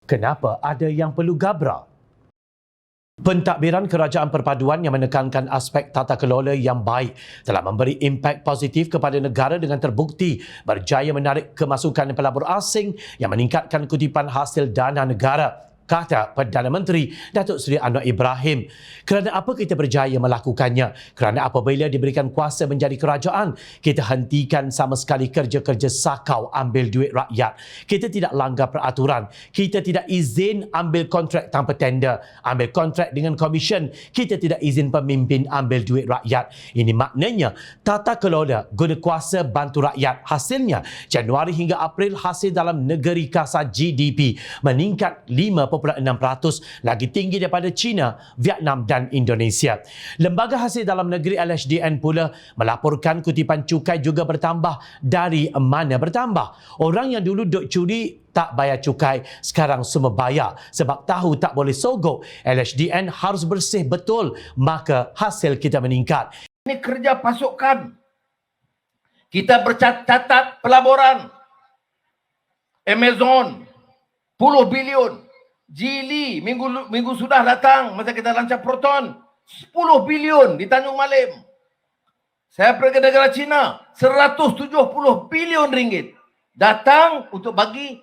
Kenapa ada yang perlu gabra? Pentadbiran kerajaan perpaduan yang menekankan aspek tata kelola yang baik telah memberi impak positif kepada negara dengan terbukti berjaya menarik kemasukan pelabur asing yang meningkatkan kutipan hasil dana negara, kata Perdana Menteri Datuk Seri Anwar Ibrahim. Kerana apa kita berjaya melakukannya? Kerana apabila diberikan kuasa menjadi kerajaan, kita hentikan sama sekali kerja-kerja sakau ambil duit rakyat. Kita tidak langgar peraturan. Kita tidak izin ambil kontrak tanpa tender, ambil kontrak dengan komisen. Kita tidak izin pemimpin ambil duit rakyat. Ini maknanya tata kelola guna kuasa bantu rakyat. Hasilnya, Januari hingga April hasil dalam negeri kasar GDP meningkat 5.6%, lagi tinggi daripada China, Vietnam dan Indonesia. Lembaga hasil dalam negeri LHDN pula melaporkan kutipan cukai juga bertambah. Dari mana bertambah? Orang yang dulu duk curi tak bayar cukai, sekarang semua bayar sebab tahu tak boleh sogok. LHDN harus bersih betul, maka hasil kita meningkat. Ini kerja pasukan. Kita bercatat pelaburan. Amazon, puluh bilion. Geely, minggu sudah datang masa kita lancar Proton. 10 bilion di Tanjung Malim. Saya pergi ke negara China. 170 bilion ringgit. Datang untuk bagi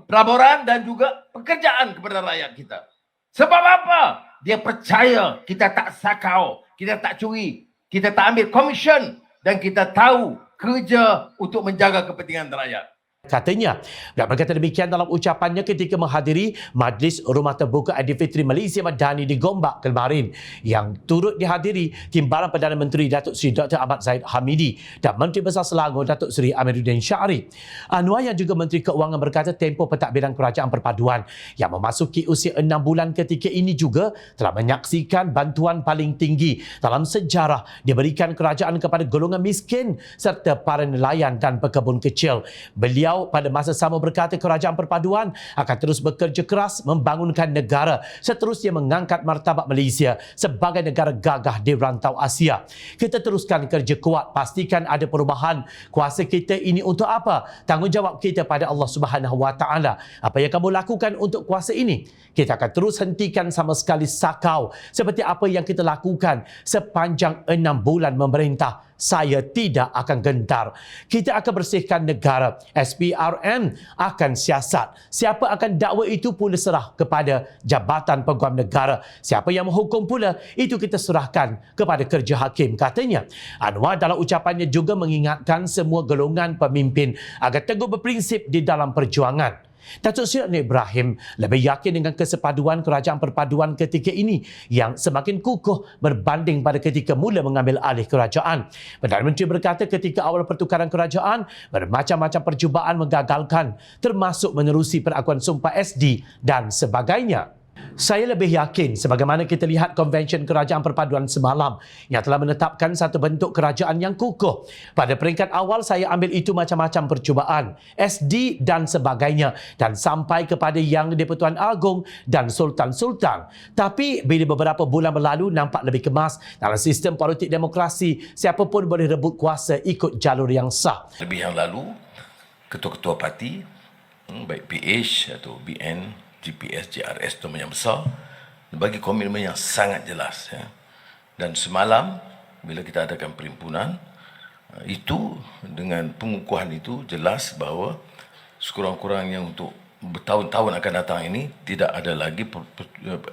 pelaburan dan juga pekerjaan kepada rakyat kita. Sebab apa? Dia percaya kita tak sakau, kita tak curi, kita tak ambil komisen dan kita tahu kerja untuk menjaga kepentingan rakyat. Katanya, dan berkata demikian dalam ucapannya ketika menghadiri Majlis Rumah Terbuka Aidilfitri Malaysia Madani di Gombak kemarin, yang turut dihadiri Timbalan Perdana Menteri Datuk Seri Dr. Ahmad Zahid Hamidi dan Menteri Besar Selangor Datuk Seri Amiruddin Syari. Anwar yang juga Menteri Keuangan berkata tempoh pentadbiran kerajaan perpaduan yang memasuki usia 6 bulan ketika ini juga telah menyaksikan bantuan paling tinggi dalam sejarah diberikan kerajaan kepada golongan miskin serta para nelayan dan pekebun kecil. Beliau pada masa sama berkata kerajaan perpaduan akan terus bekerja keras membangunkan negara, seterusnya mengangkat martabat Malaysia sebagai negara gagah di rantau Asia. Kita teruskan kerja kuat, pastikan ada perubahan. Kuasa kita ini untuk apa? Tanggungjawab kita pada Allah Subhanahu Wa Taala. Apa yang kamu lakukan untuk kuasa ini? Kita akan terus hentikan sama sekali sakau seperti apa yang kita lakukan sepanjang 6 bulan memerintah. Saya tidak akan gentar. Kita akan bersihkan negara. SPRM akan siasat. Siapa akan dakwa itu pula serah kepada Jabatan Peguam Negara. Siapa yang menghukum pula, itu kita serahkan kepada kerja hakim, katanya. Anwar dalam ucapannya juga mengingatkan semua golongan pemimpin agar teguh berprinsip di dalam perjuangan. Datuk Seri Anwar Ibrahim lebih yakin dengan kesepaduan kerajaan perpaduan ketika ini yang semakin kukuh berbanding pada ketika mula mengambil alih kerajaan. Perdana Menteri berkata ketika awal pertukaran kerajaan, bermacam-macam percubaan menggagalkan, termasuk menerusi perakuan sumpah SD dan sebagainya. Saya lebih yakin sebagaimana kita lihat konvensyen kerajaan perpaduan semalam yang telah menetapkan satu bentuk kerajaan yang kukuh. Pada peringkat awal saya ambil itu macam-macam percubaan, SD dan sebagainya, dan sampai kepada Yang di-Pertuan Agong dan Sultan-Sultan. Tapi bila beberapa bulan berlalu nampak lebih kemas dalam sistem politik demokrasi, siapa pun boleh rebut kuasa ikut jalur yang sah. Lebih yang lalu, ketua-ketua parti, baik PH atau BN, GPS, JRS itu yang besar, bagi komitmen yang sangat jelas. Ya. Dan semalam, bila kita adakan perhimpunan, itu dengan pengukuhan itu jelas bahawa sekurang-kurangnya untuk bertahun-tahun akan datang ini tidak ada lagi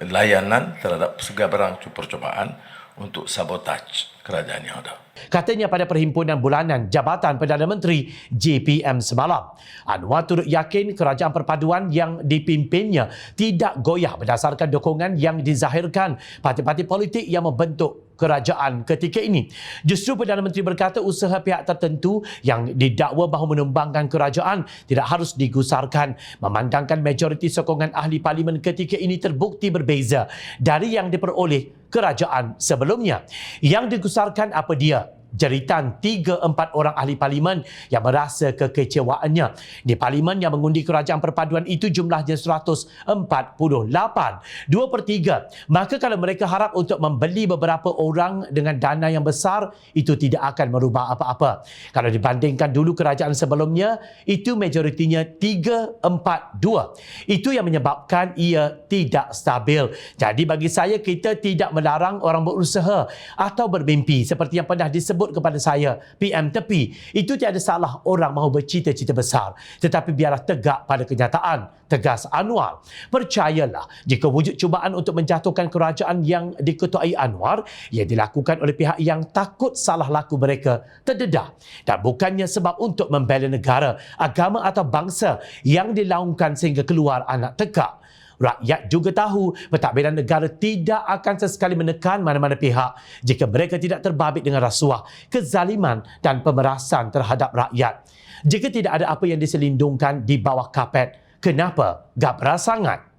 layanan terhadap segala percobaan untuk sabotaj kerajaan yang ada. Katanya pada perhimpunan bulanan Jabatan Perdana Menteri JPM semalam. Anwar turut yakin kerajaan perpaduan yang dipimpinnya tidak goyah berdasarkan dukungan yang dizahirkan parti-parti politik yang membentuk kerajaan ketika ini. Justru Perdana Menteri berkata usaha pihak tertentu yang didakwa bahawa menumbangkan kerajaan tidak harus digusarkan, memandangkan majoriti sokongan ahli parlimen ketika ini terbukti berbeza dari yang diperoleh kerajaan sebelumnya. Yang digusarkan apa dia? jeritan 3-4 orang ahli parlimen yang merasa kekecewaannya. Di parlimen yang mengundi kerajaan perpaduan itu jumlahnya 148. 2/3. Maka kalau mereka harap untuk membeli beberapa orang dengan dana yang besar, itu tidak akan merubah apa-apa. Kalau dibandingkan dulu kerajaan sebelumnya, itu majoritinya 3-4-2. Itu yang menyebabkan ia tidak stabil. Jadi bagi saya, kita tidak melarang orang berusaha atau bermimpi seperti yang pernah disebut kepada saya PM Tepi. Itu tiada salah orang mahu bercita-cita besar, tetapi biarlah tegak pada kenyataan, tegas Anwar. Percayalah, jika wujud cubaan untuk menjatuhkan kerajaan yang diketuai Anwar, ia dilakukan oleh pihak yang takut salah laku mereka terdedah, dan bukannya sebab untuk membela negara, agama atau bangsa yang dilaungkan sehingga keluar anak tekak. Rakyat juga tahu pentadbiran negara tidak akan sesekali menekan mana-mana pihak jika mereka tidak terbabit dengan rasuah, kezaliman dan pemerasan terhadap rakyat. Jika tidak ada apa yang diselindungkan di bawah kapet, kenapa gabra sangat?